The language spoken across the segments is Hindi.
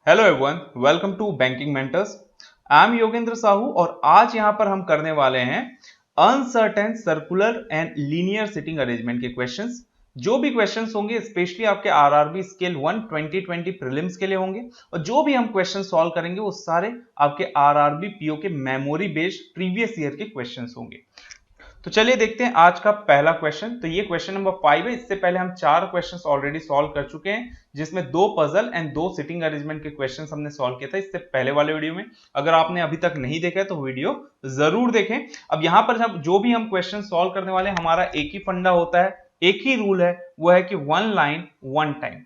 Hello everyone, welcome to banking mentors. I am Yogendra Sahu और आज यहां पर हम करने वाले हैं uncertain circular and linear sitting arrangement के क्वेश्चंस। जो भी क्वेश्चंस होंगे स्पेशली आपके आरआरबी स्केल 1 2020 प्रीलिम्स के लिए होंगे और जो भी हम क्वेश्चन सॉल्व करेंगे वो सारे आपके आरआरबी पीओ के मेमोरी बेस्ड प्रीवियस ईयर के क्वेश्चंस होंगे। तो चलिए देखते हैं आज का पहला क्वेश्चन। तो ये क्वेश्चन नंबर 5 है। इससे पहले हम 4 क्वेश्चंस ऑलरेडी सॉल्व कर चुके हैं, जिसमें 2 पजल एंड 2 सिटिंग अरेंजमेंट के क्वेश्चंस हमने सॉल्व किया था इससे पहले वाले वीडियो में। अगर आपने अभी तक नहीं देखा है तो वीडियो जरूर देखें। अब यहां पर जब जो भी हम क्वेश्चन सॉल्व करने वाले हैं, हमारा एक ही फंडा होता है, एक ही रूल है, वो है कि one line one time,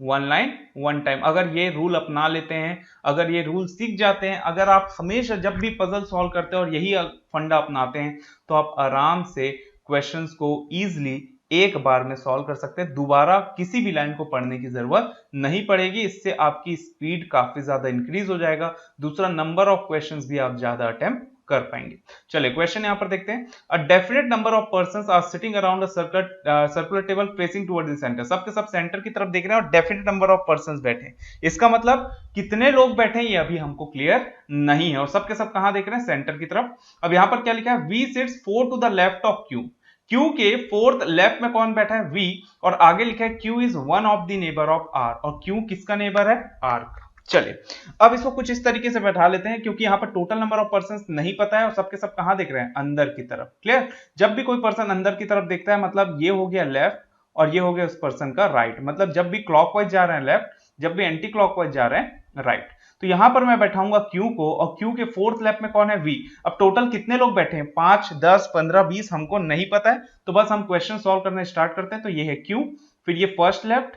one line one time. अगर ये रूल अपना लेते हैं, अगर ये रूल सीख जाते हैं, अगर आप हमेशा जब भी पजल सॉल्व करते हैं और यही फंडा अपनाते हैं, तो आप आराम से क्वेश्चंस को इजीली एक बार में सॉल्व कर सकते हैं। दोबारा किसी भी लाइन को पढ़ने की जरूरत नहीं पड़ेगी। इससे आपकी स्पीड काफी ज्यादा इंक्रीज हो जाएगा। दूसरा, नंबर ऑफ क्वेश्चंस भी आप ज्यादा अटेम्प्ट कर पाएंगे। चलिए क्वेश्चन यहां पर देखते हैं। A definite number of persons are sitting around a circular table facing towards the centre. सबके सब सेंटर की तरफ देख रहे हैं और डेफिनेट नंबर ऑफ पर्संस बैठे हैं। इसका मतलब कितने लोग बैठे हैं ये अभी हमको क्लियर नहीं है, और सबके सब कहां देख रहे हैं? सेंटर की तरफ। अब यहां पर क्या लिखा है? V sits 4 to the left of Q. Q के फोर्थ लेफ्ट में कौन बैठा है? वी। और आगे लिखा है Q is one of the neighbour of R. और क्यू किसका नेबर है? आर। चलिए अब इसको कुछ इस तरीके से बैठा लेते हैं, क्योंकि यहां पर टोटल नंबर ऑफ पर्सन नहीं पता है और सबके सब कहां देख रहे हैं? अंदर की तरफ। क्लियर? जब भी कोई पर्सन अंदर की तरफ देखता है, मतलब ये हो गया लेफ्ट और ये हो गया उस पर्सन का राइट। मतलब जब भी क्लॉकवाइज जा रहे हैं लेफ्ट, जब भी एंटी क्लॉकवाइज जा रहे हैं राइट। तो यहां पर मैं बैठाऊंगा क्यू को, और क्यू के फोर्थ लेफ्ट में कौन है? वी। अब टोटल कितने लोग बैठे हैं? 5, 10, 15, 20 हमको नहीं पता है, तो बस हम क्वेश्चन सॉल्व करना स्टार्ट करते हैं। तो ये है क्यू, फिर ये फर्स्ट लेफ्ट,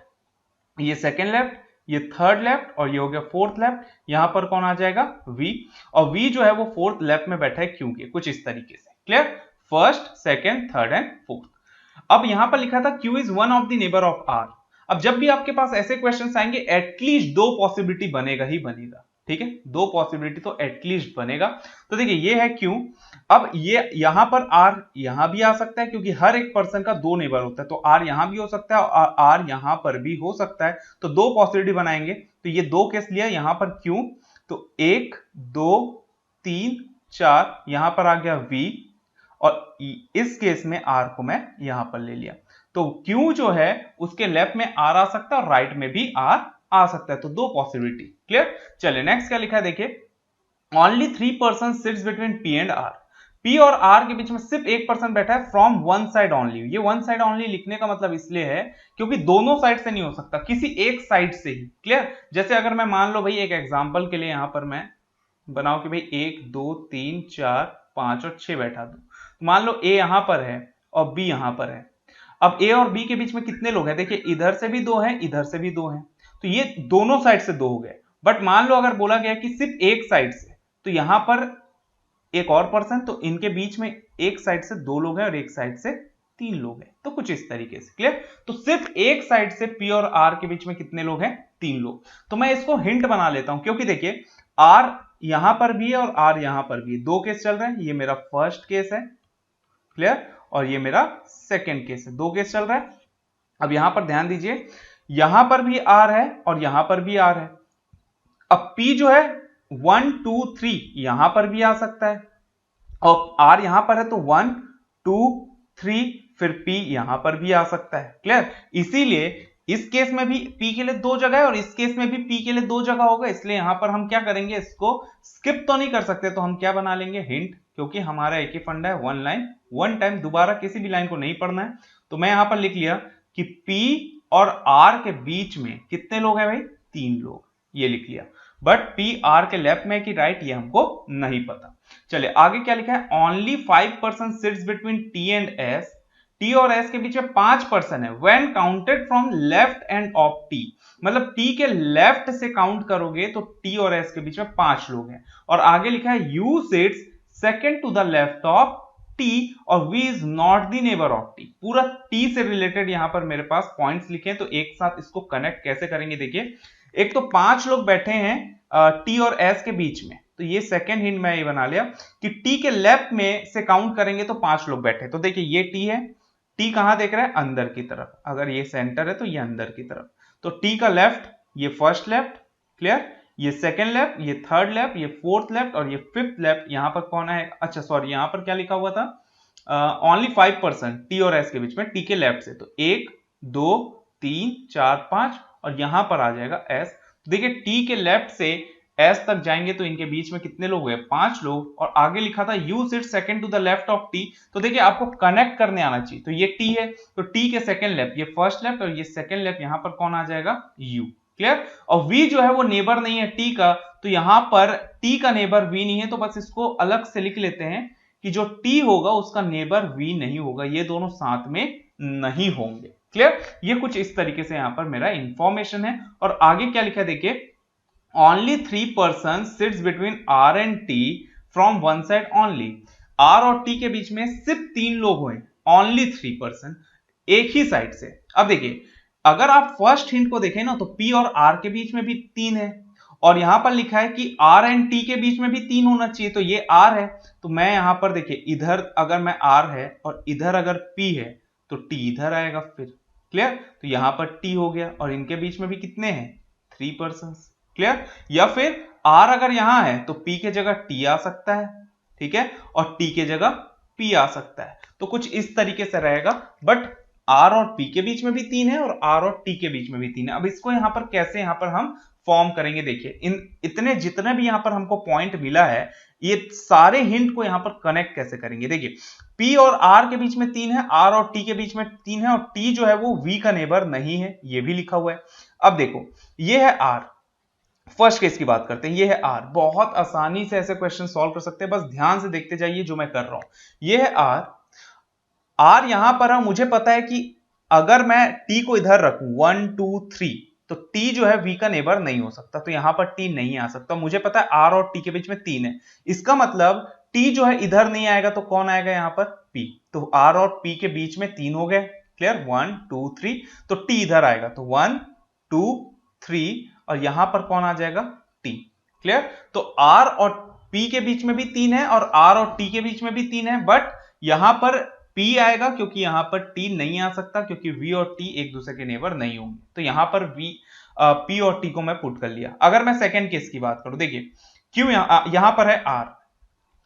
ये सेकेंड लेफ्ट, ये थर्ड लेफ्ट और ये हो गया फोर्थ लेफ्ट। यहां पर कौन आ जाएगा? वी। और वी जो है वो फोर्थ लेफ्ट में बैठा है क्यू के, कुछ इस तरीके से। Clear? First, second, third and fourth. अब यहां पर लिखा था Q is one of the neighbour of R. अब जब भी आपके पास ऐसे क्वेश्चंस आएंगे, एटलीस्ट 2 पॉसिबिलिटी बनेगा ही बनेगा। ठीक है, 2 पॉसिबिलिटी तो एटलीस्ट बनेगा। तो देखिए ये है क्यू। अब ये यहां पर आर यहां भी आ सकता है, क्योंकि हर एक पर्सन का 2 नेबर होता है, तो आर यहां भी हो सकता है और आर यहां पर भी हो सकता है। तो 2 पॉसिबिलिटी बनाएंगे। तो ये 2 केस लिया, यहां पर क्यू, तो 1, 2, 3, 4, यहां पर आ गया वी, और इस केस में आर को मैं यहां पर ले लिया। तो क्यू जो है उसके लेफ्ट में आर आ सकता है और राइट में भी आर आ सकता है। तो 2 पॉसिबिलिटी। क्लियर? चलिए नेक्स्ट क्या लिखा है देखिए। Only 3 person sits between P and R. P और आर के बीच में सिर्फ एक पर्सन बैठा है फ्रॉम वन साइड ओनली। ये वन साइड ओनली लिखने का मतलब इसलिए है क्योंकि दोनों साइड से नहीं हो सकता, किसी एक साइड से ही। क्लियर? जैसे अगर मैं मान लो भाई, एक एग्जांपल के लिए यहां पर मैं बनाओ कि भाई 1, 2, 3, 4, 5 और 6 बैठा दूं। मान लो ए यहां पर है और बी यहां पर है। अब ए और बी के बीच में कितने लोग हैं? देखिए इधर से भी 2 हैं, इधर से भी 2 हैं, तो ये दोनों साइड से 2 हो गए। बट मान लो अगर बोला गया कि सिर्फ एक साइड से, तो यहां पर एक और पर्सन, तो इनके बीच में एक साइड से 2 लोग हैं और एक साइड से 3 लोग हैं। तो कुछ इस तरीके से। क्लियर? तो सिर्फ एक साइड से पी और आर के बीच में कितने लोग हैं? 3 लोग। तो मैं इसको हिंट बना लेता हूं, क्योंकि देखिए आर यहां पर भी है और आर यहां पर भी है। 2 केस चल रहे हैं, ये मेरा फर्स्ट केस है। क्लियर? और ये मेरा सेकेंड केस है। 2 केस चल रहा है। अब यहां पर ध्यान दीजिए, यहां पर भी आर है और यहां पर भी आर है। अब P जो है 1, 2, 3 यहां पर भी आ सकता है, और R यहां पर है तो 1, 2, 3, फिर P यहां पर भी आ सकता है। क्लियर? इसीलिए इस केस में भी P के लिए 2 जगह है और इस केस में भी P के लिए 2 जगह होगा। इसलिए यहां पर हम क्या करेंगे, इसको स्किप तो नहीं कर सकते, तो हम क्या बना लेंगे? हिंट। क्योंकि हमारा एक ही फंडा है, वन लाइन वन टाइम, दोबारा किसी भी लाइन को नहीं पढ़ना है। तो मैं यहां पर लिख लिया कि P और R के बीच में कितने लोग हैं भाई? 3 लोग। ये लिख लिया। बट पी आर के लेफ्ट में कि राइट, ये हमको नहीं पता। चलिए आगे क्या लिखा है। Only 5 person sits between T and S. T और एस के बीच में 5 पर्सन है when counted from left end of T. मतलब टी के लेफ्ट से काउंट करोगे तो टी और एस के बीच में 5 लोग हैं। और आगे लिखा है U sits second to the left of T और V is not the neighbour of T. पूरा टी से रिलेटेड यहां पर मेरे पास पॉइंट्स लिखे हैं, तो एक साथ इसको कनेक्ट कैसे करेंगे देखिए। एक तो 5 लोग बैठे हैं टी और एस के बीच में, तो ये सेकेंड हिंट मैं ये बना लिया कि टी के लेफ्ट में से काउंट करेंगे तो 5 लोग बैठे। तो देखिए ये टी है, टी कहां देख रहा है? अंदर की तरफ। अगर ये सेंटर है तो ये अंदर की तरफ। तो टी का लेफ्ट, ये फर्स्ट लेफ्ट। क्लियर? ये सेकंड लेफ्ट, ये थर्ड लेफ्ट, ये फोर्थ लेफ्ट और ये फिफ्थ लेफ्ट। यहां पर कौन है, अच्छा सॉरी यहां पर क्या लिखा हुआ था, ओनली 5% टी और एस के बीच में, टी के लेफ्ट से, तो 1 2 3 4 5 और यहां पर आ जाएगा एस। देखिए टी के लेफ्ट से एस तक जाएंगे तो इनके बीच में कितने लोग हुए, 5 लोग, और आगे लिखा था U sit second to the left of T. तो देखिए आपको कनेक्ट करने आना चाहिए, तो ये टी है तो टी के सेकंड लेफ्ट, ये फर्स्ट लेफ्ट और ये सेकंड लेफ्ट, यहां पर कौन आ जाएगा, यू। क्लियर। और v जो है वो नेबर नहीं है t का, तो यहां पर t का नेबर v नहीं है, तो बस इसको अलग से लिख लेते हैं कि जो t होगा उसका नेबर v नहीं होगा, ये दोनों साथ में नहीं होंगे। क्लियर। ये कुछ इस तरीके से यहां पर मेरा इंफॉर्मेशन है। और आगे क्या लिखा है देखिए, only 3 person sits between r and t from one side only. r और t के बीच में सिर्फ 3 लोग हुए, ओनली 3 पर्सन, एक ही साइड से। अब देखिए अगर आप फर्स्ट हिंट को देखें ना तो P और R के बीच में भी 3 है, और यहां पर लिखा है कि R एंड T के बीच में भी 3 होना चाहिए, तो ये R है। तो मैं यहां पर देखिए इधर अगर मैं R है और इधर अगर P है तो T इधर आएगा फिर। क्लियर। तो यहां पर T हो गया और इनके बीच में भी कितने हैं, 3 पर्संस। क्लियर। या फिर R अगर यहां है तो P के जगह T आ सकता है, ठीक है, और T के जगह P आ सकता है। तो कुछ इस तरीके से रहेगा, बट R और P के बीच में भी 3 है और R और T के बीच में भी 3 है। अब इसको यहां पर कैसे यहां पर हम फॉर्म करेंगे, देखिए इन इतने जितने भी यहां पर हमको पॉइंट मिला है, ये सारे हिंट को यहां पर कनेक्ट कैसे करेंगे। देखिए P और R के बीच में 3 है, R और T के बीच में 3 है, और T जो है वो V का नेबर नहीं है, ये भी लिखा हुआ है। अब देखो ये है R, फर्स्ट केस की बात करते हैं, ये है R। बहुत आसानी से ऐसे क्वेश्चन सॉल्व कर सकते हैं, बस ध्यान से देखते जाइए जो मैं कर रहा हूं। ये है R, R यहां पर है, मुझे पता है कि अगर मैं T को इधर रखूं 1 2 3 तो T जो है V का नेबर नहीं हो सकता, तो यहां पर T नहीं आ सकता। मुझे पता है R और T के बीच में 3 है, इसका मतलब T जो है इधर नहीं आएगा, तो कौन आएगा यहां पर, P। तो R और P के बीच में 3 हो गए। क्लियर। 1 2 3 तो T इधर आएगा, तो 1 2 3 और यहां पर कौन आ जाएगा, T। क्लियर। तो R और P के बीच में भी 3 है और R और T के बीच में भी 3 है, बट यहां पर P आएगा क्योंकि यहां पर T नहीं आ सकता, क्योंकि V और T एक दूसरे के नेबर नहीं होंगे। तो यहां पर P और T को मैं पुट कर लिया। अगर मैं सेकंड केस की बात करूं, देखिए क्यों यहां पर है R,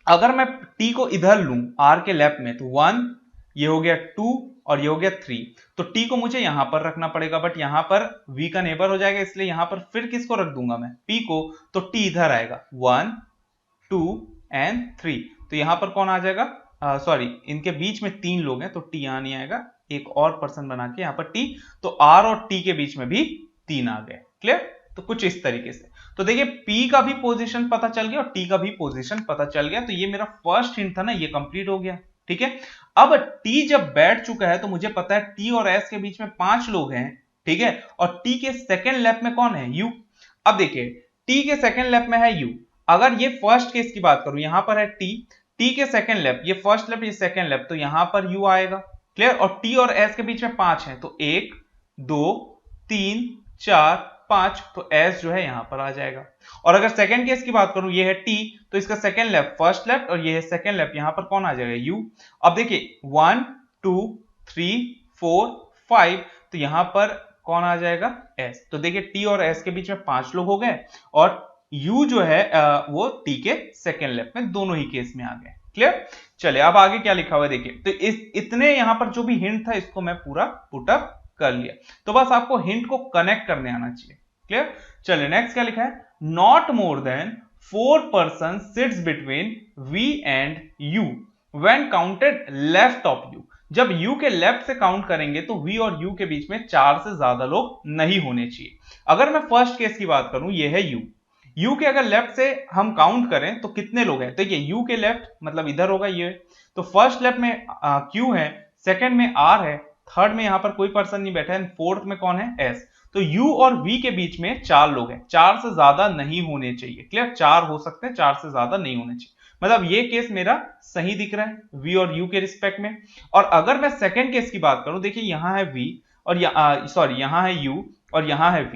अगर मैं T को इधर लूं R के लेफ्ट में, तो 1 ये हो गया, 2 और ये हो गया 3, तो T को मुझे यहां पर रखना पड़ेगा, बट यहां पर V का नेबर हो जाएगा, इसलिए यहां पर फिर किसको रख दूंगा मैं, P को, तो T इधर आएगा 1 2 एंड 3, तो यहां पर कौन आ जाएगा, सॉरी इनके बीच में 3 लोग हैं तो T यहां नहीं आएगा, एक और पर्सन बना के यहां पर T, तो R और T के बीच में भी 3 आ गए। क्लियर। तो कुछ इस तरीके से, तो देखिए P का भी पोजीशन पता चल गया और T का भी पोजीशन पता चल गया, तो ये मेरा फर्स्ट हिंट था ना, ये कंप्लीट हो गया। ठीक है। अब T जब बैठ चुका है तो मुझे पता है T और S के बीच में 5 लोग हैं, ठीक है, और T के सेकंड लेफ्ट में कौन है, U। अब देखिए T के सेकंड लेफ्ट में है U, अगर ये फर्स्ट केस की बात करूं, यहां पर है T के सेकंड लेफ्ट, ये फर्स्ट लेफ्ट ये सेकंड लेफ्ट, तो यहां पर U आएगा। क्लियर। और T और S के बीच में 5 है, तो 1 2 3 4 5, तो S जो है यहां पर आ जाएगा। और अगर सेकंड केस की बात करूं, ये है T, तो इसका सेकंड लेफ्ट फर्स्ट लेफ्ट और ये है सेकंड लेफ्ट, यहां पर कौन आ जाएगा, U। अब देखिए 1 2 3 4 5, तो यहां पर कौन आ जाएगा, S। तो देखिए T और S के बीच में 5 लोग हो गए और U जो है वो T के सेकंड लेफ्ट में, दोनों ही केस में आ गए। क्लियर। चलिए अब आगे क्या लिखा हुआ है देखिए, तो इतने यहां पर जो भी हिंट था इसको मैं पूरा पुटअप कर लिया, तो बस आपको हिंट को कनेक्ट करने आना चाहिए। क्लियर। चलिए नेक्स्ट क्या लिखा है, not more than 4 person sits between V and U when counted left of U। जब U के लेफ्ट से काउंट करेंगे तो V और U के बीच में 4 से ज्यादा लोग नहीं होने चाहिए। अगर मैं फर्स्ट केस की बात करूं, ये है U के अगर लेफ्ट से हम काउंट करें तो कितने लोग हैं, देखिए U के लेफ्ट मतलब इधर होगा ये, तो फर्स्ट लेफ्ट में Q है, सेकंड में R है, थर्ड में यहां पर कोई पर्सन नहीं बैठा है, फोर्थ में कौन है, S। तो U और V के बीच में 4 लोग हैं, 4 से ज्यादा नहीं होने चाहिए। क्लियर। 4 हो सकते हैं, 4 से ज्यादा नहीं होने चाहिए, मतलब ये केस मेरा सही दिख रहा है V और U के रिस्पेक्ट में। और अगर मैं सेकंड केस की बात करूं, देखिए यहां है V और यहां है U और यहां है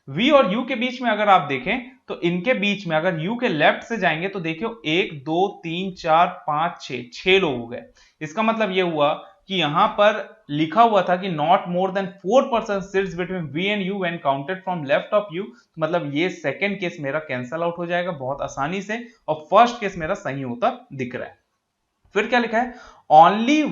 V और U के बीच में अगर आप देखें तो इनके बीच में अगर U के लेफ्ट से जाएंगे तो देखियो 1 2 3 4 5 6 लोग हो गए। इसका मतलब ये हुआ कि यहां पर लिखा हुआ था कि not more than 4% sits between V and U when counted from left of U, मतलब ये सेकंड केस मेरा कैंसल आउट हो जाएगा बहुत आसानी से, और फर्स्ट केस मेरा सही उत्तर दिख रहा है। फिर क्या लिखा है, only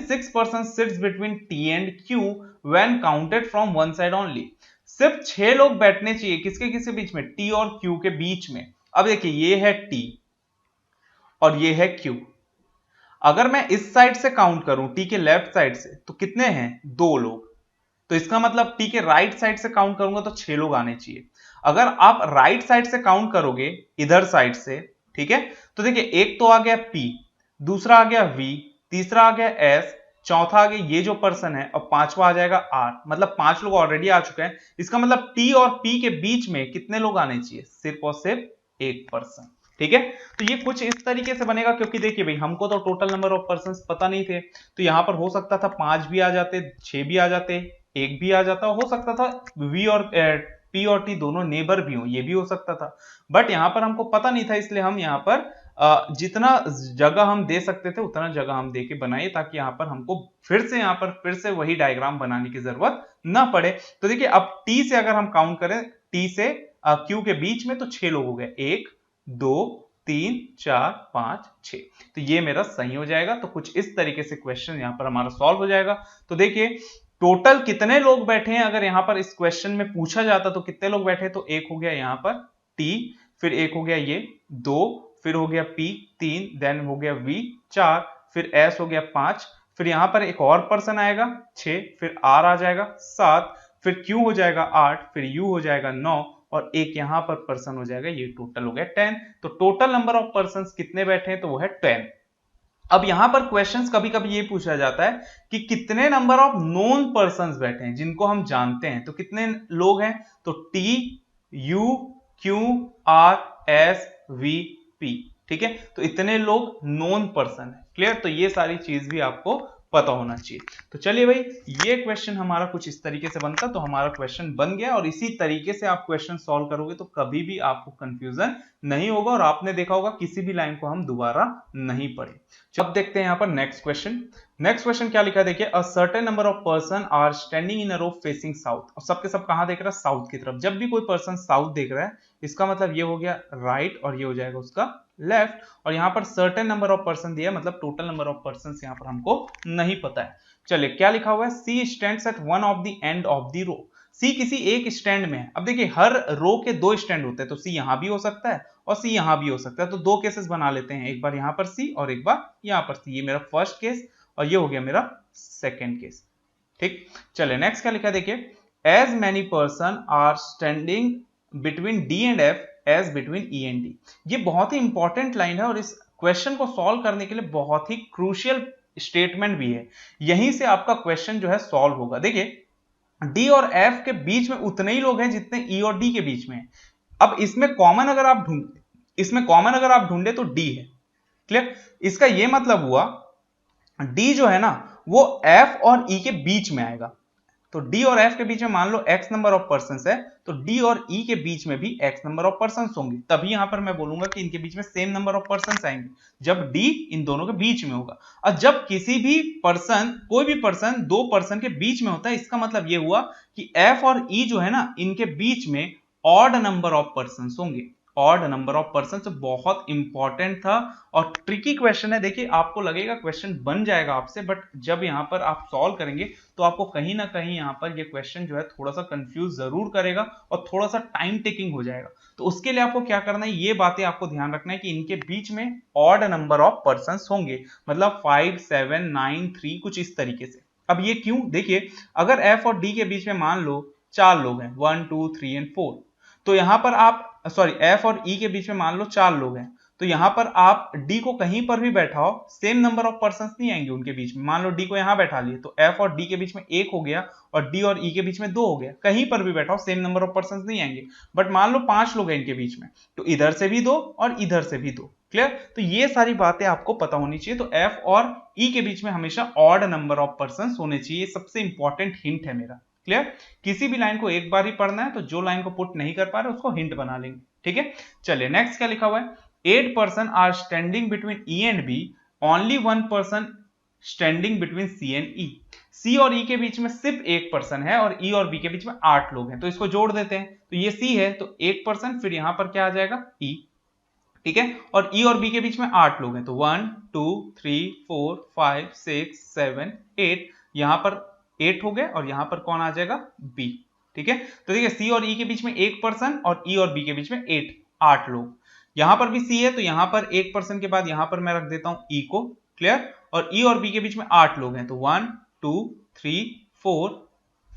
6% sits between T and Q when counted from one side only। सिर्फ 6 लोग बैठने चाहिए किसके किसके बीच में, T और Q के बीच में। अब देखिए ये है T और ये है Q, अगर मैं इस साइड से काउंट करूं T के लेफ्ट साइड से तो कितने हैं, 2 लोग, तो इसका मतलब T के राइट साइड से काउंट करूंगा तो 6 लोग आने चाहिए। अगर आप राइट साइड से काउंट करोगे इधर साइड से, ठीक है, तो देखिए एक तो आ गया P, दूसरा आ गया V, तीसरा आ गया S, चौथा आ गया ये जो पर्सन है, और पांचवा आ जाएगा R, मतलब 5 लोग ऑलरेडी आ चुके हैं। इसका मतलब T और P के बीच में कितने लोग आने चाहिए, सिर्फ और सिर्फ एक पर्सन। ठीक है, तो ये कुछ इस तरीके से बनेगा, क्योंकि देखिए भाई हमको तो टोटल नंबर ऑफ पर्संस पता नहीं थे, तो यहां पर हो सकता था 5 भी आ जाते, 6 भी आ जाते, 1 भी आ जाता, हो सकता था V और P और T दोनों नेबर भी हो, ये भी हो सकता था, बट यहां पर हमको पता नहीं था, इसलिए हम यहाँ पर जितना जगह हम दे सकते थे उतना जगह हम दे के बनाए, ताकि यहाँ पर हमको फिर से वही डायग्राम बनाने की जरूरत ना पड़े। तो देखिए अब T से अगर हम काउंट करें, T से Q के बीच में, तो 6 लोग हो गए, 1 2 3 4 5 6, तो ये मेरा सही हो जाएगा। तो कुछ इस तरीके से क्वेश्चन यहाँ पर हमारा सॉल्व हो जाएगा। तो देखिए टोटल कितने लोग बैठे हैं, अगर यहाँ पर इस क्वेश्चन में पूछा जाता तो कितने लोग बैठे, तो एक हो गया यहाँ पर T, फिर एक हो गया ये 2, फिर हो गया P 3, देन हो गया V 4, फिर S हो गया 5, फिर यहां पर एक और पर्सन आएगा 6, फिर R आ जाएगा 7, फिर Q हो जाएगा 8, फिर U हो जाएगा 9, और एक यहां पर पर्सन हो जाएगा, ये टोटल हो गया 10। तो टोटल नंबर ऑफ पर्संस कितने बैठे हैं, तो वो है 10। अब यहां पर क्वेश्चंस कभी कभी ये पूछा जाता है कि कितने नंबर ऑफ नोन पर्संस बैठे हैं, जिनको हम जानते हैं, तो कितने लोग हैं, तो T U Q R S V P, ठीक है, तो इतने लोग नोन पर्सन है। क्लियर, तो ये सारी चीज भी आपको पता होना चाहिए। तो चलिए भाई, ये क्वेश्चन हमारा कुछ इस तरीके से बनता, तो हमारा क्वेश्चन बन गया, और इसी तरीके से आप क्वेश्चन सॉल्व करोगे तो कभी भी आपको कंफ्यूजन नहीं होगा, और आपने देखा होगा किसी भी लाइन को हम दोबारा नहीं पढ़े। अब देखते हैं यहाँ पर नेक्स्ट क्वेश्चन। नेक्स्ट क्वेश्चन क्या लिखा है, देखिए a certain number of person are standing in a row facing south, और सबके सब कहां देख रहा है, साउथ की तरफ। जब भी कोई पर्सन साउथ देख रहा है, इसका मतलब ये हो गया राइट, और ये हो जाएगा उसका लेफ्ट, और यहाँ पर सर्टेन नंबर ऑफ पर्सन दिया, मतलब टोटल नंबर ऑफ पर्सन यहाँ पर हमको नहीं पता है। चलिए क्या लिखा हुआ है, C stands at one of the end of the row, C किसी एक स्टैंड में है। अब देखिए हर रो के 2 स्टैंड होते हैं, तो सी यहां भी हो सकता है और सी यहां भी हो सकता है, तो 2 केसेस बना लेते हैं, एक बार यहां पर सी और एक बार यहां पर सी। ये मेरा फर्स्ट केस और ये हो गया मेरा सेकेंड केस। ठीक, चलिए नेक्स्ट क्या लिखा है, देखिए as many person are standing between D and F as between E and D. ये बहुत ही इंपॉर्टेंट लाइन है, और इस क्वेश्चन को सॉल्व करने के लिए बहुत ही क्रूशियल स्टेटमेंट भी है, यहीं से आपका क्वेश्चन जो है सॉल्व होगा। देखिए डी और एफ के बीच में उतने ही लोग हैं जितने ई और डी के बीच में है। अब इसमें कॉमन अगर आप ढूंढे तो डी है। क्लियर, इसका यह मतलब हुआ डी जो है ना वो एफ और ई के बीच में आएगा, तो डी और एफ के बीच में मान लो एक्स नंबर ऑफ पर्संस है, तो डी और ई के बीच में भी एक्स नंबर ऑफ पर्संस होंगे, तभी यहां पर मैं बोलूंगा कि इनके बीच में सेम नंबर ऑफ पर्संस आएंगे, जब डी इन दोनों के बीच में होगा। और जब किसी भी पर्सन, कोई भी पर्सन 2 पर्सन के बीच में होता है, इसका मतलब यह हुआ कि एफ और ई जो है ना इनके बीच में ऑड नंबर ऑफ पर्संस होंगे, ऑड नंबर ऑफ पर्सन। तो बहुत इंपॉर्टेंट था और ट्रिकी क्वेश्चन है। देखिए आपको लगेगा क्वेश्चन बन जाएगा आपसे, बट जब यहां पर आप सॉल्व करेंगे तो आपको कहीं ना कहीं यहां पर ये क्वेश्चन जो है थोड़ा सा कंफ्यूज जरूर करेगा और थोड़ा सा टाइम टेकिंग हो जाएगा। तो उसके लिए आपको क्या करना है, ये बातें आपको ध्यान रखना है कि इनके बीच में ऑड नंबर ऑफ पर्सन होंगे, मतलब 5 7 9 3 कुछ इस तरीके से। अब ये क्यों, देखिए अगर एफ और डी के बीच में मान लो 4 लोग हैं 1 2 3 एंड 4, तो यहां पर आप एफ और ई के बीच में मान लो 4 लोग हैं, तो यहां पर आप डी को कहीं पर भी बैठाओ सेम नंबर ऑफ पर्संस नहीं आएंगे उनके बीच में। मान लो डी को यहां बैठा लिए तो एफ और डी के बीच में 1 हो गया और डी और ई के बीच में 2 हो गया, कहीं पर भी बैठाओ सेम नंबर ऑफ पर्संस नहीं आएंगे। बट मान लो 5 लोग हैं इनके बीच में, तो इधर से भी 2 और इधर से भी 2। क्लियर, तो ये सारी बातें आपको पता होनी चाहिए। तो एफ और ई के बीच में हमेशा ऑड नंबर ऑफ पर्संस होने चाहिए, सबसे इंपॉर्टेंट हिंट है मेरा। क्लियर, किसी भी लाइन को एक बार ही पढ़ना है, तो जो लाइन को पुट नहीं कर पा रहे उसको हिंट बना लेंगे। ठीक है, चलिए नेक्स्ट क्या लिखा हुआ है, 8 person are standing between E and B, only 1 person standing between C and E. C और ई के बीच में सिर्फ एक पर्सन है और ई और बी के बीच में 8 लोग हैं, तो इसको जोड़ देते हैं। तो ये सी है तो एक पर्सन, फिर यहां पर क्या आ जाएगा ई, ठीक है। और ई और बी के बीच में 8 लोग हैं, तो 1 2 3 4 5 6 7 8, यहां पर 8 हो गए और यहां पर कौन आ जाएगा बी, ठीक है। तो देखिए सी और ई के बीच में एक पर्सन और ई और बी के बीच में 8 लोग। यहां पर भी सी है तो यहां पर एक पर्सन के बाद यहां पर मैं रख देता हूं ई को, क्लियर। और ई और बी के बीच में 8 लोग हैं, तो 1 2 3 4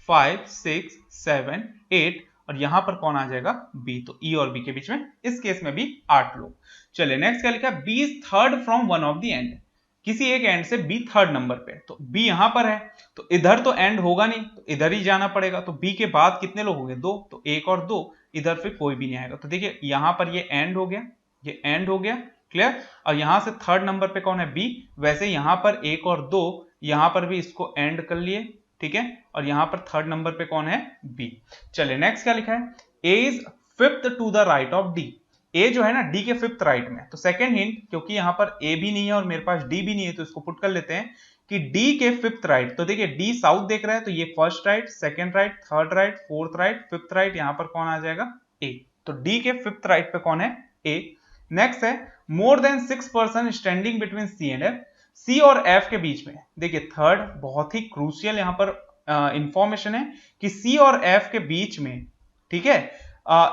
5 6 7 8, और यहां पर कौन आ जाएगा बी, तो ई और बी के बीच में इस केस में भी 8 लोग। चलिए नेक्स्ट क्या लिखा है, B is third from one of the end, किसी एक एंड से बी थर्ड नंबर पे, तो बी यहां पर है तो इधर तो एंड होगा नहीं, तो इधर ही जाना पड़ेगा। तो बी के बाद कितने लोग हो गए 2, तो 1 और 2, इधर फिर कोई भी नहीं आएगा। तो देखिए यहां पर ये एंड हो गया, ये एंड हो गया, क्लियर। और यहां से थर्ड नंबर पे कौन है बी, वैसे यहां पर 1 और 2, यहां पर भी इसको एंड कर लिए, ठीक है। और यहां पर थर्ड नंबर पे कौन है बी। चलिए नेक्स्ट क्या लिखा है, A is fifth to the right of D, A जो है ना डी के फिफ्थ राइट में। तो सेकंड हिंट, क्योंकि यहां पर ए भी नहीं है और मेरे पास डी भी नहीं है, तो इसको पुट कर लेते हैं कि डी के फिफ्थ राइट। तो देखिए डी साउथ देख रहा है, तो ये first right, second right, third right, fourth right, fifth right, यहां पर कौन आ जाएगा ए। तो डी के फिफ्थ राइट पे कौन है ए। नेक्स्ट है more than 6 person standing between C and F, C और एफ के बीच में। देखिए थर्ड बहुत ही क्रूशियल यहां पर इंफॉर्मेशन है कि सी और एफ के बीच में, ठीक है,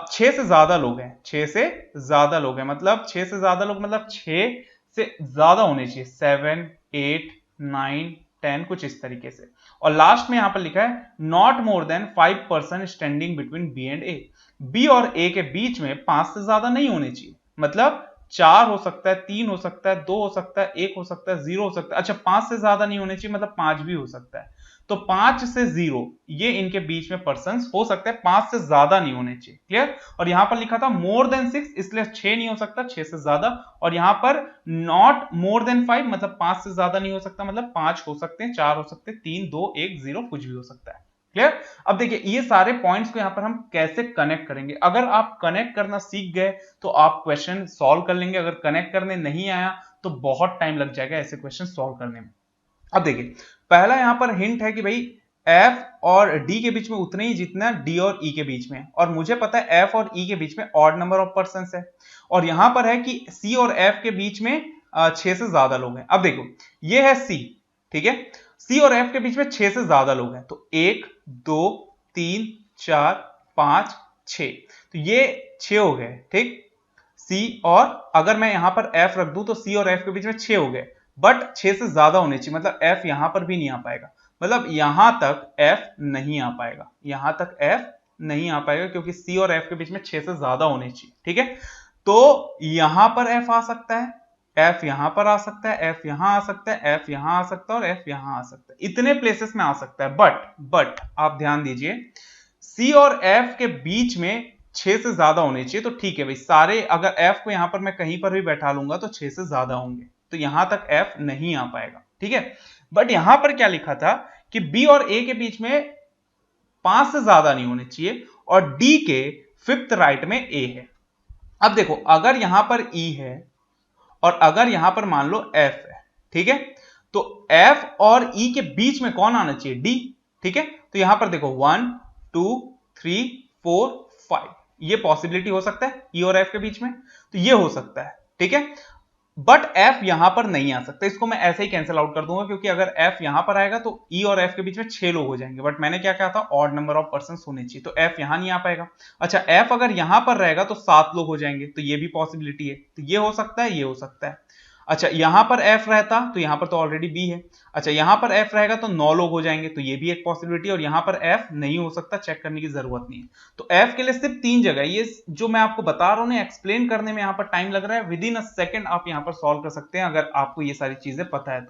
6 से ज्यादा लोग हैं, 6 से ज्यादा लोग हैं, मतलब 6 से ज्यादा लोग मतलब 6 से ज्यादा होने चाहिए, 7 8 9 10 कुछ इस तरीके से। और लास्ट में यहां पर लिखा है not more than 5 person standing between B and A, B और ए के बीच में 5 से ज्यादा नहीं होने चाहिए, मतलब 4 हो सकता है, 3 हो सकता है, 2 हो सकता है, 1 हो सकता है, 0 हो सकता है। अच्छा 5 से ज्यादा नहीं होने चाहिए, मतलब 5 भी हो सकता है। तो 5 से 0 ये इनके बीच में पर्सन्स हो सकते हैं, 5 से ज्यादा नहीं होने चाहिए, क्लियर। और यहां पर लिखा था मोर देन 6, इसलिए 6 नहीं हो सकता, 6 से ज्यादा। और यहां पर नॉट मोर देन 5, मतलब 5 से ज्यादा नहीं हो सकता, मतलब 5 हो सकते हैं, 4 हो सकते हैं, 3 2 1 0 कुछ भी हो सकता है, क्लियर। अब देखिए ये सारे पॉइंट्स को यहां पर हम कैसे कनेक्ट करेंगे। अगर आप कनेक्ट करना सीख गए तो आप क्वेश्चन सॉल्व कर लेंगे, अगर कनेक्ट करने नहीं आया तो बहुत टाइम लग जाएगा ऐसे क्वेश्चन सॉल्व करने में। अब देखिए पहला यहां पर हिंट है कि भाई F और D के बीच में उतने ही जितना D और E के बीच में, और मुझे पता है F और E के बीच में ऑड नंबर ऑफ पर्सन्स है, और यहां पर है कि C और F के बीच में 6 से ज्यादा लोग हैं। अब देखो ये है C, ठीक है, C और F के बीच में 6 से ज्यादा लोग हैं, तो 1 2 3 4 5 6, तो ये 6 हो गए, ठीक। C और अगर मैं यहां पर F रख दूं तो C और F के बीच में 6 हो गए, बट 6 से ज्यादा होने चाहिए, मतलब F यहां पर भी नहीं आ पाएगा, मतलब यहां तक F नहीं आ पाएगा, यहां तक F नहीं आ पाएगा, क्योंकि C और F के बीच में 6 से ज्यादा होने चाहिए, ठीक है। तो यहां पर F आ सकता है, F यहां पर आ सकता है, F यहां आ सकता है, F यहां आ सकता है, और F यहां आ सकता है, इतने प्लेसेस में आ सकता है। बट आप ध्यान दीजिए C और F के बीच में 6 से ज्यादा होने चाहिए, तो ठीक है भाई, सारे अगर F को यहां पर मैं कहीं पर भी बैठा लूंगा तो 6 से ज्यादा होंगे, तो यहां तक F नहीं आ पाएगा, ठीक है। बट यहां पर क्या लिखा था कि B और A के बीच में 5 से ज्यादा नहीं होने चाहिए, और D के फिफ्थ राइट में A है। अब देखो अगर यहां पर E है और अगर यहां पर मान लो F है, ठीक है, तो F और E के बीच में कौन आना चाहिए D, ठीक है। तो यहां पर देखो 1 2 3 4 5, ये पॉसिबिलिटी हो सकता है E और F के बीच में, तो ये हो सकता है, ठीक है। बट F यहां पर नहीं आ सकता, इसको मैं ऐसे ही कैंसिल आउट कर दूंगा, क्योंकि अगर F यहां पर आएगा तो E और F के बीच में 6 लोग हो जाएंगे, बट मैंने क्या कहा था ऑड नंबर ऑफ पर्सन्स होने चाहिए, तो F यहां नहीं आ पाएगा। अच्छा F अगर यहां पर रहेगा तो 7 लोग हो जाएंगे, तो ये भी पॉसिबिलिटी है, तो ये हो सकता है, ये हो सकता है। अच्छा यहां पर F रहता तो यहां पर तो ऑलरेडी B है, अच्छा यहां पर F रहेगा तो 9 लोग हो जाएंगे, तो ये भी एक पॉसिबिलिटी, और यहां पर F नहीं हो सकता, चेक करने की जरूरत नहीं है। तो F के लिए सिर्फ 3 जगह, ये जो मैं आपको बता रहा हूं ना, एक्सप्लेन करने में यहां पर टाइम लग रहा है, विद इन अ सेकंड आप यहां पर सॉल्व कर सकते हैं अगर आपको ये सारी चीजें पता है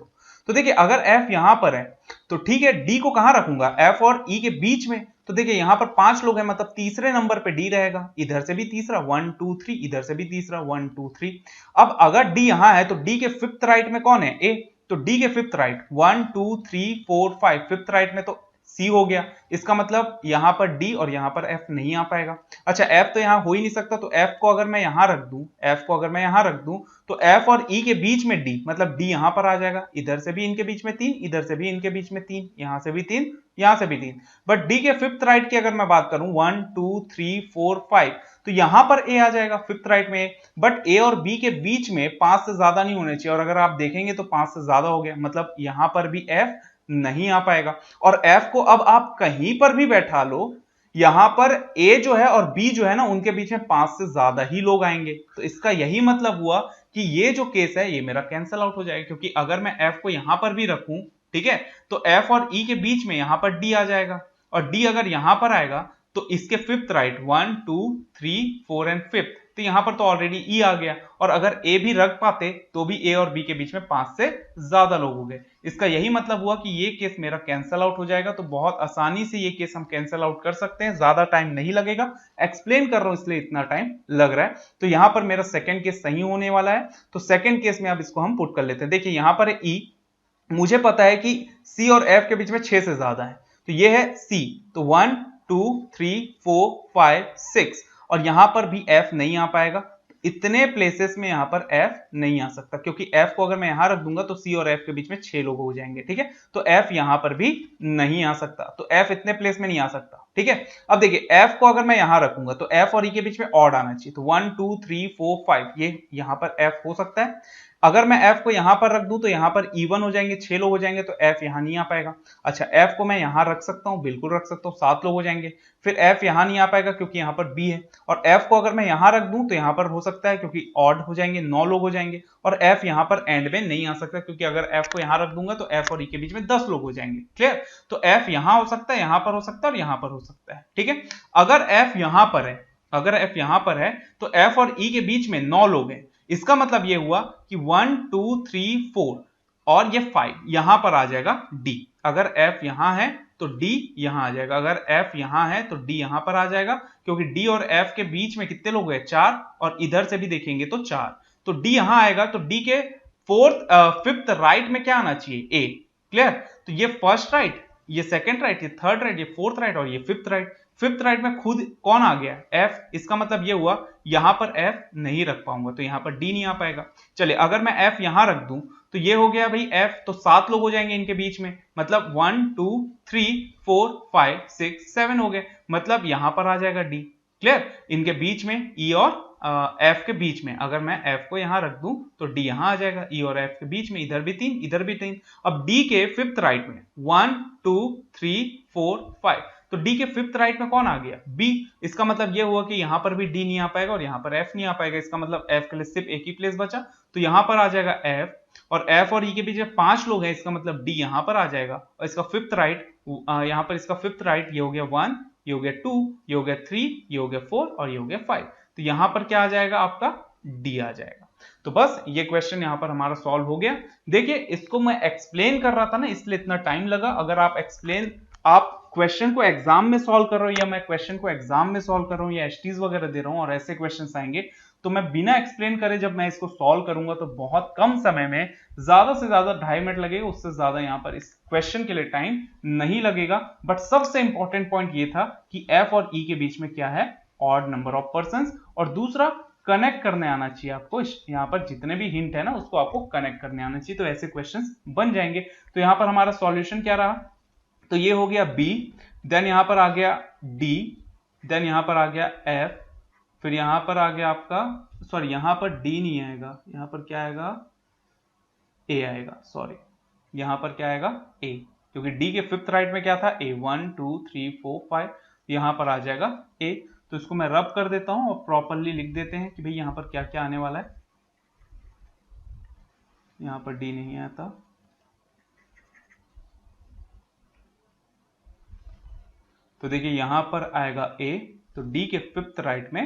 तो देखिए अगर F यहां पर है तो ठीक है, D को कहां रखूंगा, F और E के बीच में, तो देखिए यहां पर 5 लोग हैं, मतलब तीसरे नंबर पे D रहेगा, इधर से भी तीसरा 1 2 3, इधर से भी तीसरा 1 2 3। अब अगर D यहां है तो D के फिफ्थ राइट में कौन है A, तो D के फिफ्थ राइट 1 2 3 4 5, फिफ्थ राइट में तो सी हो गया। इसका मतलब यहां पर डी और यहां पर एफ नहीं आ पाएगा। अच्छा एफ तो यहां हो ही नहीं सकता, तो एफ को अगर मैं यहां रख दूं, एफ को अगर मैं यहां रख दूं तो एफ और ई के बीच में डी, मतलब डी यहां पर आ जाएगा। इधर से भी इनके बीच में 3, इधर से भी इनके बीच में 3, यहां से भी 3, यहां से भी 3। बट डी के फिफ्थ राइट की अगर मैं बात करूं 1 2 3 4 5, तो यहां पर ए आ जाएगा फिफ्थ राइट में। बट ए और बी के बीच में 5 से ज्यादा नहीं होने चाहिए, और अगर आप देखेंगे तो 5 से ज्यादा हो गया, मतलब यहां पर भी एफ नहीं आ पाएगा। और एफ को अब आप कहीं पर भी बैठा लो, यहां पर ए जो है और बी जो है ना, उनके बीच में 5 से ज्यादा ही लोग आएंगे। तो इसका यही मतलब हुआ कि ये जो केस है ये मेरा कैंसिल आउट हो जाएगा, क्योंकि अगर मैं एफ को यहां पर भी रखूं, ठीक है, तो एफ और ई के बीच में यहां पर डी आ जाएगा, और डी अगर यहां पर आएगा तो इसके फिफ्थ राइट 1 2 3 4 एंड फिफ्थ, तो यहां पर तो ऑलरेडी ई आ गया। और अगर ए भी रख पाते तो भी ए और बी के बीच में 5 से ज्यादा लोग हो गए। इसका यही मतलब हुआ कि ये केस मेरा कैंसिल आउट हो जाएगा। तो बहुत आसानी से ये केस हम कैंसिल आउट कर सकते हैं, ज्यादा टाइम नहीं लगेगा। एक्सप्लेन कर रहा हूं इसलिए इतना टाइम लग रहा है। तो यहां पर मेरा सेकंड केस सही होने वाला है। तो सेकंड केस में अब इसको हम पुट कर लेते हैं। देखिए यहां पर ई, मुझे पता है कि सी और एफ के बीच में 6 से ज्यादा है, तो ये है सी। तो 1 2 3 4 5 6, और यहां पर भी एफ नहीं आ पाएगा। इतने प्लेसेस में यहां पर एफ नहीं आ सकता, क्योंकि एफ को अगर मैं यहां रख दूंगा तो सी और एफ के बीच में 6 लोग हो जाएंगे, ठीक है। तो एफ यहां पर भी नहीं आ सकता, तो एफ इतने प्लेस में नहीं आ सकता, ठीक है। अब देखिए एफ को अगर मैं यहां रखूंगा तो एफ और ई के बीच में ऑड आना चाहिए, तो 1 2 3 4 5, ये यहां पर एफ हो सकता है। अगर मैं एफ को यहां पर रख दूं तो यहां पर इवन हो जाएंगे, 6 लोग हो जाएंगे, तो एफ यहां नहीं आ पाएगा। अच्छा एफ को मैं यहां रख सकता हूं, बिल्कुल रख सकता हूं, 7 लोग हो जाएंगे। फिर एफ यहां नहीं आ पाएगा क्योंकि यहां पर बी है। और एफ को अगर मैं यहां रख दूं तो यहां पर हो सकता है, क्योंकि ऑड हो जाएंगे, 9 लोग हो जाएंगे। और एफ यहां पर एंड में नहीं आ सकता, क्योंकि अगर एफ को यहां रख दूंगा तो एफ और ई के बीच में 10 लोग हो जाएंगे। क्लियर। तो एफ यहां हो सकता है, यहां पर हो सकता है, और यहां पर हो सकता है, ठीक है। अगर एफ यहां पर है, अगर एफ यहां पर है तो एफ और ई के बीच में 9 लोग हैं। इसका मतलब यह हुआ कि 1 2 3 4 और ये 5, यहां पर आ जाएगा डी। अगर एफ यहां है तो डी यहां आ जाएगा, अगर एफ यहां है तो डी यहां पर आ जाएगा, क्योंकि डी और एफ के बीच में कितने लोग हैं, 4, और इधर से भी देखेंगे तो 4, तो डी यहां आएगा। तो डी के फिफ्थ राइट में क्या आना चाहिए, ए। क्लियर। तो ये फर्स्ट राइट, ये सेकंड राइट, ये थर्ड राइट, ये फोर्थ राइट, और ये फिफ्थ राइट। फिफ्थ राइट में खुद कौन आ गया, एफ। इसका मतलब ये हुआ यहां पर एफ नहीं रख पाऊंगा, तो यहां पर डी नहीं आ पाएगा। चलिए अगर मैं एफ यहां रख दूं तो ये हो गया भाई एफ, तो 7 लोग हो जाएंगे इनके बीच में, मतलब 1 2 3 4 5 6 7 हो गए, मतलब यहां पर आ जाएगा डी। क्लियर। इनके बीच में ई और एफ के बीच में अगर मैं एफ को यहां रख दूं तो डी यहां आ जाएगा, ई और एफ के बीच में इधर भी 3 इधर भी 3। अब डी के फिफ्थ राइट में 1 2 3 4 5, तो डी के फिफ्थ राइट में कौन आ गया, बी। इसका मतलब यह हुआ कि यहां पर भी डी नहीं आ पाएगा और यहां पर एफ नहीं आ पाएगा। इसका मतलब एफ के लिए सिर्फ एक ही प्लेस बचा, तो यहां पर आ जाएगा एफ, और एफ और ई के बीच में 5 लोग हैं, इसका मतलब डी यहां पर आ जाएगा। और इसका फिफ्थ राइट, यहां पर इसका फिफ्थ राइट, ये हो गया 1, ये हो गया 2, ये हो गया 3, ये हो गया 4, और ये हो गया 5। तो यहां पर क्या आ जाएगा, आपका डी आ जाएगा। तो बस ये क्वेश्चन यहां पर हमारा सॉल्व हो गया। देखिए इसको मैं एक्सप्लेन कर रहा था ना, इसलिए इतना टाइम लगा। अगर आप क्वेश्चन को एग्जाम में सॉल्व कर रहे हो, या मैं क्वेश्चन को एग्जाम में सॉल्व कर रहा हूं, या एसटीज वगैरह दे रहा हूं और ऐसे क्वेश्चंस आएंगे, तो मैं बिना एक्सप्लेन करे जब मैं इसको सॉल्व करूंगा तो बहुत कम समय में, ज्यादा से ज्यादा 2.5 मिनट लगेगा, उससे ज्यादा यहां पर इस क्वेश्चन के लिए टाइम नहीं लगेगा। बट सबसे इंपॉर्टेंट पॉइंट ये था कि एफ और ई के बीच में क्या है, ऑड नंबर ऑफ पर्संस, और दूसरा कनेक्ट करने आना चाहिए आपको। यहां पर जितने भी हिंट है ना उसको आपको कनेक्ट करने आना चाहिए, तो ऐसे क्वेश्चंस बन जाएंगे। तो यहां पर हमारा सॉल्यूशन क्या रहा, तो ये हो गया बी, देन यहां पर आ गया डी, देन यहां पर आ गया एफ, फिर यहां पर आ गया आपका, सॉरी यहां पर डी नहीं आएगा, यहां पर क्या आएगा, ए आएगा, सॉरी यहां पर क्या आएगा, ए, क्योंकि डी के फिफ्थ राइट में क्या था, ए। 1 2 3 4 5, यहां पर आ जाएगा ए। तो इसको मैं रब कर देता हूं और प्रॉपरली लिख देते हैं कि भाई यहां पर क्या क्या आने वाला है। यहां पर डी नहीं आता, तो देखिए यहां पर आएगा ए, तो डी के फिफ्थ राइट में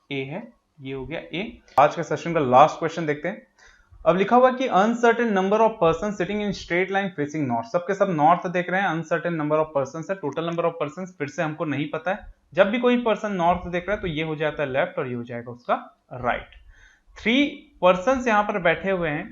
ए है, ये हो गया ए। आज के सेशन का लास्ट क्वेश्चन देखते हैं। अब लिखा हुआ कि uncertain number of person sitting in straight line facing north, सबके सब नॉर्थ देख रहे हैं। अनसर्टेन नंबर ऑफ पर्सन है, टोटल नंबर ऑफ पर्सन फिर से हमको नहीं पता है। जब भी कोई पर्सन नॉर्थ देख रहा है तो ये हो जाता है लेफ्ट और ये हो जाएगा उसका राइट। 3 पर्सन यहां पर बैठे हुए हैं,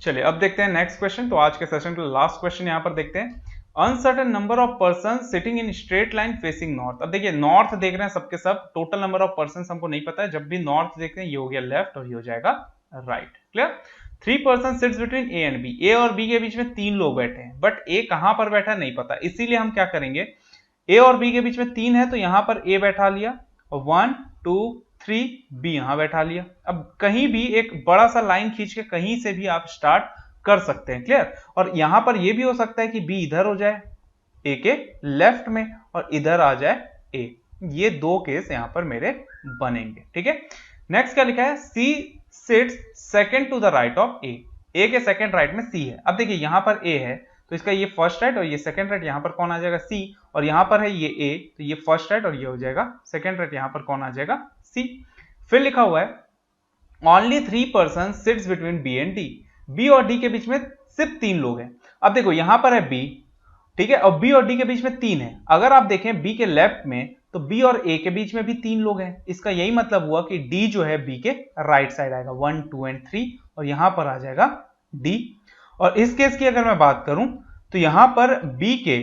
चलिए अब देखते हैं नेक्स्ट क्वेश्चन। तो आज के सेशन का लास्ट क्वेश्चन यहां पर देखते हैं। Uncertain number of person sitting in straight line facing north. अब देखिए नॉर्थ देख रहे हैं सबके सब, टोटल नंबर ऑफ पर्सन हमको नहीं पता है। जब भी नॉर्थ देखते हैं ये हो गया लेफ्ट और ये हो जाएगा right. Clear. 3 person sits between A and B. A और बी के बीच में 3 लोग बैठे हैं, बट ए कहां पर बैठा है नहीं पता, इसीलिए हम क्या करेंगे, ए और बी के बीच में 3 है तो यहां पर ए बैठा लिया और 1 2 3 बी यहां बैठा लिया। अब कहीं भी एक बड़ा सा लाइन खींच के कहीं से भी आप स्टार्ट कर सकते हैं। क्लियर। और यहां पर यह भी हो सकता है कि बी इधर हो जाए ए के लेफ्ट में और इधर आ जाए ए। ये दो केस यहां पर मेरे बनेंगे। ठीक है। नेक्स्ट क्या लिखा है, C sits second to the right of A. A के सेकंड राइट में सी है। अब देखिए यहां पर ए है तो इसका ये फर्स्ट राइट और ये सेकंड राइट, यहां पर कौन आ जाएगा सी, और यहां पर है ये ए तो ये फर्स्ट राइट और ये हो जाएगा सेकंड राइट, यहां पर कौन आ जाएगा सी। फिर लिखा हुआ है only 3 person sits between B and D. B और डी के बीच में सिर्फ 3 लोग हैं। अब देखो यहां पर है बी, ठीक है, और बी और डी के बीच में 3 है। अगर आप देखें बी के लेफ्ट में तो बी और ए के बीच में भी 3 लोग हैं। इसका यही मतलब हुआ कि डी जो है बी के राइट साइड आएगा 1 2 एंड 3 और यहां पर आ जाएगा डी। और इस केस की अगर मैं बात करूं तो यहां पर बी के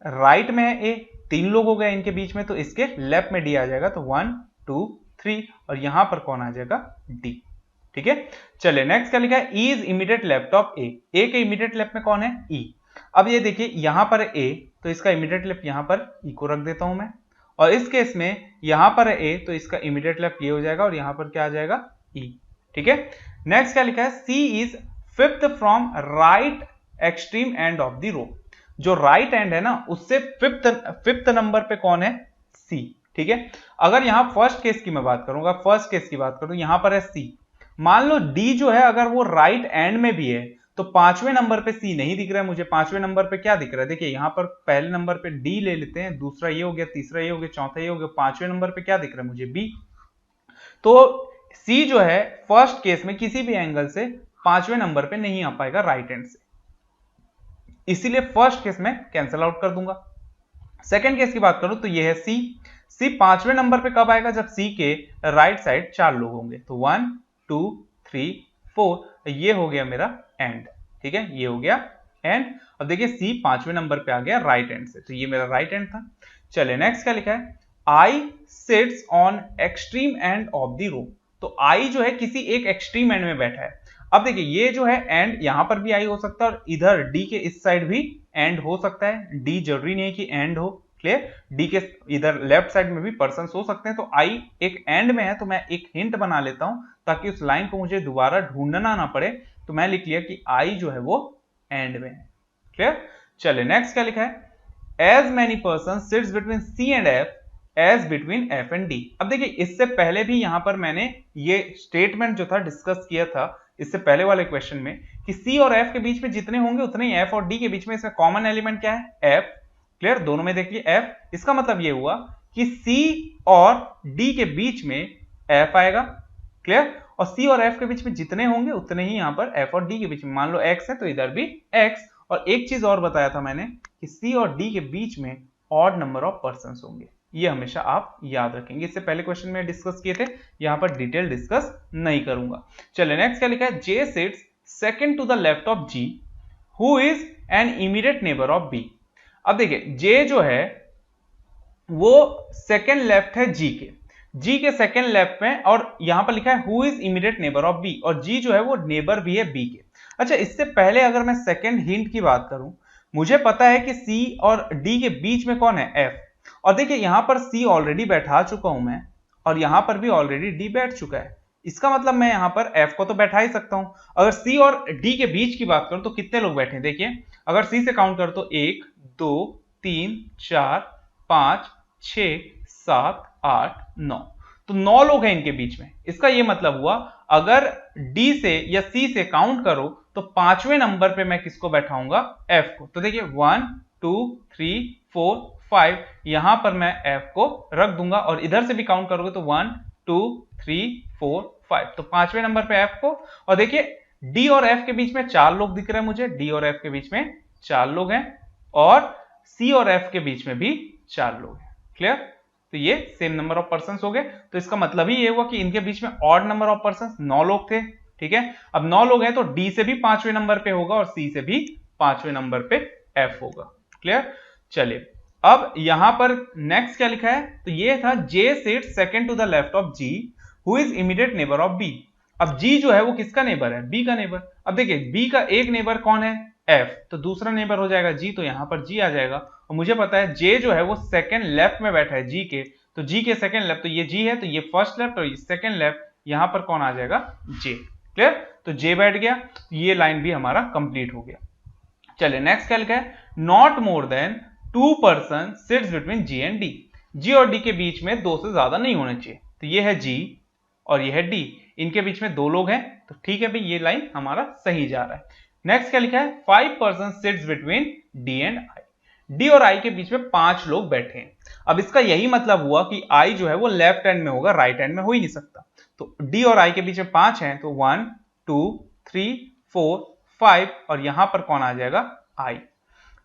राइट में है ए, 3 लोग हो गए इनके बीच में, तो इसके लेफ्ट में डी आ जाएगा तो 1 2 3 और यहां पर कौन आ जाएगा डी। ठीक है। चलिए नेक्स्ट क्या लिखा है, E is immediate left of A. A के इमीडिएट लेफ्ट में कौन है ई। अब ये देखिए यहां पर ए तो इसका इमीडिएट लेफ्ट यहां पर ई को रख देता हूं मैं, और इस केस में यहां पर है ए तो इसका इमीडिएट लेफ्ट ये हो जाएगा और यहां पर क्या आ जाएगा ई। ठीक है। नेक्स्ट क्या लिखा है, C is fifth from right extreme end of the row. जो राइट एंड है ना उससे फिफ्थ नंबर पे कौन है सी। ठीक है। अगर यहां फर्स्ट केस की मैं बात करूंगा, फर्स्ट केस की बात करूं यहां पर है सी। मान लो डी जो है अगर वो राइट एंड में भी है तो 5वें नंबर पे सी नहीं दिख रहा है मुझे, 5वें नंबर पे क्या दिख रहा है, देखिए यहां पर पहले नंबर पे डी ले लेते हैं, दूसरा ये हो गया, तीसरा ये हो गया, चौथा ये हो गया, 5वें नंबर पे क्या दिख रहा है मुझे बी। तो सी जो है फर्स्ट केस में किसी भी एंगल से 5वें नंबर पे नहीं आ पाएगा राइट एंड से, इसीलिए फर्स्ट केस में कैंसिल आउट कर दूंगा। सेकेंड केस की बात करूं तो ये है सी। सी 5वें नंबर पे कब आएगा, जब सी के राइट साइड 4 लोग होंगे, तो 1 2 3 4 ये हो गया मेरा एंड। ठीक है, ये हो गया एंड। अब देखिए सी 5वें नंबर पे आ गया राइट एंड से, तो ये मेरा राइट एंड था। चलिए नेक्स्ट क्या लिखा है, I sits on extreme end of the row. तो आई जो है किसी एक एक्सट्रीम एंड में बैठा है। अब देखिए ये जो है एंड, यहां पर भी आई हो सकता है और इधर डी के इस साइड भी एंड हो सकता है। डी जरूरी नहीं है कि एंड हो। क्लियर। डी के इधर लेफ्ट साइड में भी पर्सन हो सकते हैं। तो आई एक एंड में है तो मैं एक हिंट बना लेता हूं ताकि उस लाइन को मुझे दोबारा ढूंढना ना पड़े, तो मैं लिख लिया कि आई जो है वो एंड में है। क्लियर। चलिए नेक्स्ट क्या लिखा है, as many person sits between C and F as between F and D. अब देखिए इससे पहले भी यहां पर मैंने ये स्टेटमेंट जो था डिस्कस किया था इससे पहले वाले क्वेश्चन में कि सी और एफ के बीच में जितने होंगे उतने ही एफ और डी के बीच में, इसमें कॉमन एलिमेंट क्या है एफ। क्लियर। दोनों में देखिए एफ, इसका मतलब ये हुआ कि सी और डी के बीच में एफ आएगा। क्लियर। और सी और एफ के बीच में जितने होंगे उतने ही यहां पर एफ और डी के बीच में, मान लो एक्स है तो इधर भी एक्स। और एक चीज और बताया था मैंने कि सी और डी के बीच में ऑड नंबर ऑफ पर्सन होंगे, ये हमेशा आप याद रखेंगे। इससे पहले क्वेश्चन में डिस्कस किए थे, यहां पर डिटेल डिस्कस नहीं करूंगा। चलिए नेक्स्ट क्या लिखा है, J sits second to the left of G who is an immediate neighbour of B. अब देखिए जे जो है वो सेकंड लेफ्ट है जी के सेकंड लेफ्ट में, और यहां पर लिखा है who is immediate neighbour of B, और जी जो है वो नेबर भी है बी के। अच्छा, इससे पहले अगर मैं सेकंड हिंट की बात करूं, मुझे पता है कि सी और डी के बीच में कौन है एफ, और देखिए यहां पर सी ऑलरेडी बैठा चुका हूं मैं और यहां पर भी ऑलरेडी डी बैठ चुका है। इसका मतलब मैं यहां पर एफ को तो बैठा ही सकता हूं। अगर सी और डी के बीच की बात करूं तो कितने लोग बैठे हैं, देखिए अगर सी से काउंट करो तो 1 2 3 4 5 6 7 8 9, तो 9 लोग हैं इनके बीच में। इसका यह मतलब हुआ अगर डी से या सी से काउंट करो तो 5वें नंबर पे मैं किसको बैठाऊंगा एफ को। तो देखिए 1 2 3 4 5 यहां पर मैं एफ को रख दूंगा, और इधर से भी काउंट करोगे तो 1 2 3 4 5, तो 5वें नंबर पे एफ को। और देखिए डी और एफ के बीच में 4 लोग दिख रहे हैं मुझे, डी और एफ के बीच में 4 लोग हैं, और सी और एफ के बीच में भी 4 लोग हैं। क्लियर। तो ये सेम नंबर ऑफ पर्सन हो गए, तो इसका मतलब ही ये हुआ कि इनके बीच में ऑड नंबर ऑफ पर्सन 9 लोग थे। ठीक है, अब 9 लोग हैं तो डी से भी 5वें नंबर पे होगा और सी से भी 5वें नंबर पे एफ होगा। क्लियर? चलिए अब यहां पर नेक्स्ट क्या लिखा है, तो ये था J sit second to the left of G who is immediate neighbour of B. अब जी जो है वो किसका नेबर है, बी का नेबर। अब देखिए बी का एक नेबर कौन है, एफ, तो दूसरा नेबर हो जाएगा जी, तो यहां पर जी आ जाएगा। और मुझे पता है जे जो है वो सेकंड लेफ्ट में बैठा है जी के, तो जी के सेकंड लेफ्ट, तो ये जी है तो ये फर्स्ट लेफ्ट और ये सेकंड लेफ्ट, यहां पर कौन आ जाएगा, जे। क्लियर? तो जे बैठ गया, ये लाइन भी हमारा कंप्लीट हो गया। चलिए नेक्स्ट क्या लिखा है, not more than 2 person sits between G and D. G और डी के बीच में 2 से ज्यादा नहीं होने चाहिए, तो ये है जी और ये है डी, इनके बीच में 2 लोग हैं, तो ठीक है भाई ये लाइन हमारा सही जा रहा है। नेक्स्ट क्या लिखा है, 5 person sits between D and I. D और आई के बीच में 5 लोग बैठे हैं। अब इसका यही मतलब हुआ कि आई जो है वो लेफ्ट हैंड में होगा, राइट हैंड में हो ही नहीं सकता। तो डी और आई के बीच में 5 हैं, तो 1 2 3 4 5 और यहां पर कौन आ जाएगा, आई।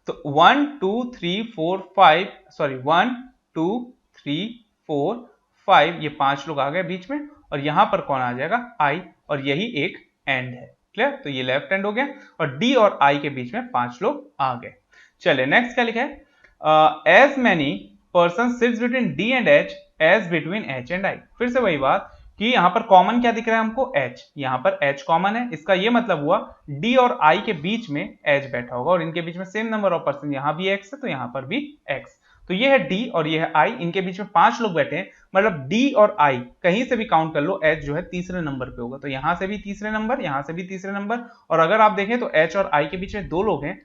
तो 1 2 3 4 5 सॉरी 1 2 3 4 5 ये 5 लोग आ गए बीच में और यहां पर कौन आ जाएगा, आई, और यही एक एंड है। क्लियर? तो ये लेफ्ट हैंड हो गया और डी और आई के बीच में 5 लोग आ गए। चलिए नेक्स्ट क्या लिखा है, as many person sits between D and H as between H and I. फिर से वही बात कि यहां पर कॉमन क्या दिख रहा है हमको, h, यहां पर h कॉमन है, इसका ये मतलब हुआ d और i के बीच में h बैठा होगा और इनके बीच में सेम नंबर ऑफ पर्सन, यहां भी x है तो यहां पर भी x, तो ये है d और ये है i, इनके बीच में 5 लोग बैठे हैं, मतलब d और i कहीं से भी काउंट कर लो, h जो है तीसरे नंबर पे होगा, तो यहां से भी तीसरे नंबर, यहां से भी तीसरे नंबर, और अगर आप देखें तो h और i के बीच में 2 लोग हैं,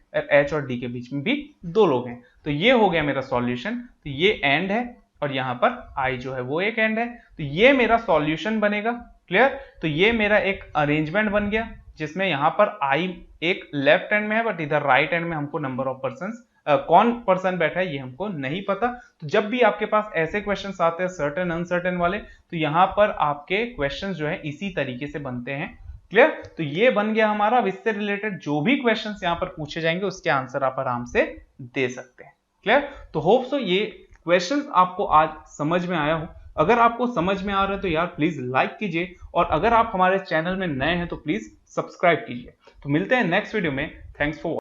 h और d के बीच में भी 2 लोग हैं, तो ये हो गया मेरा सॉल्यूशन। तो ये एंड है और यहां पर i जो है वो एक एंड है, तो ये मेरा सॉल्यूशन बनेगा। क्लियर? तो ये मेरा एक अरेंजमेंट बन गया जिसमें यहां पर i एक लेफ्ट हैंड में है बट इधर राइट हैंड में हमको नंबर ऑफ पर्संस कौन पर्सन बैठा है ये हमको नहीं पता। तो जब भी आपके पास ऐसे क्वेश्चंस आते हैं सर्टेन अनसर्टेन वाले, तो यहां पर आपके क्वेश्चंस जो है इसी तरीके से बनते हैं। क्लियर? तो ये बन गया हमारा। अब इससे रिलेटेड जो भी क्वेश्चंस यहां पर पूछे जाएंगे उसके आंसर आप आराम से दे सकते हैं। क्लियर? तो होप सो ये क्वेश्चंस आपको आज समझ में आया हो। अगर आपको समझ में आ रहा है तो यार प्लीज लाइक कीजिए और अगर आप हमारे चैनल में नए हैं तो प्लीज सब्सक्राइब कीजिए। तो मिलते हैं नेक्स्ट वीडियो में। Thanks for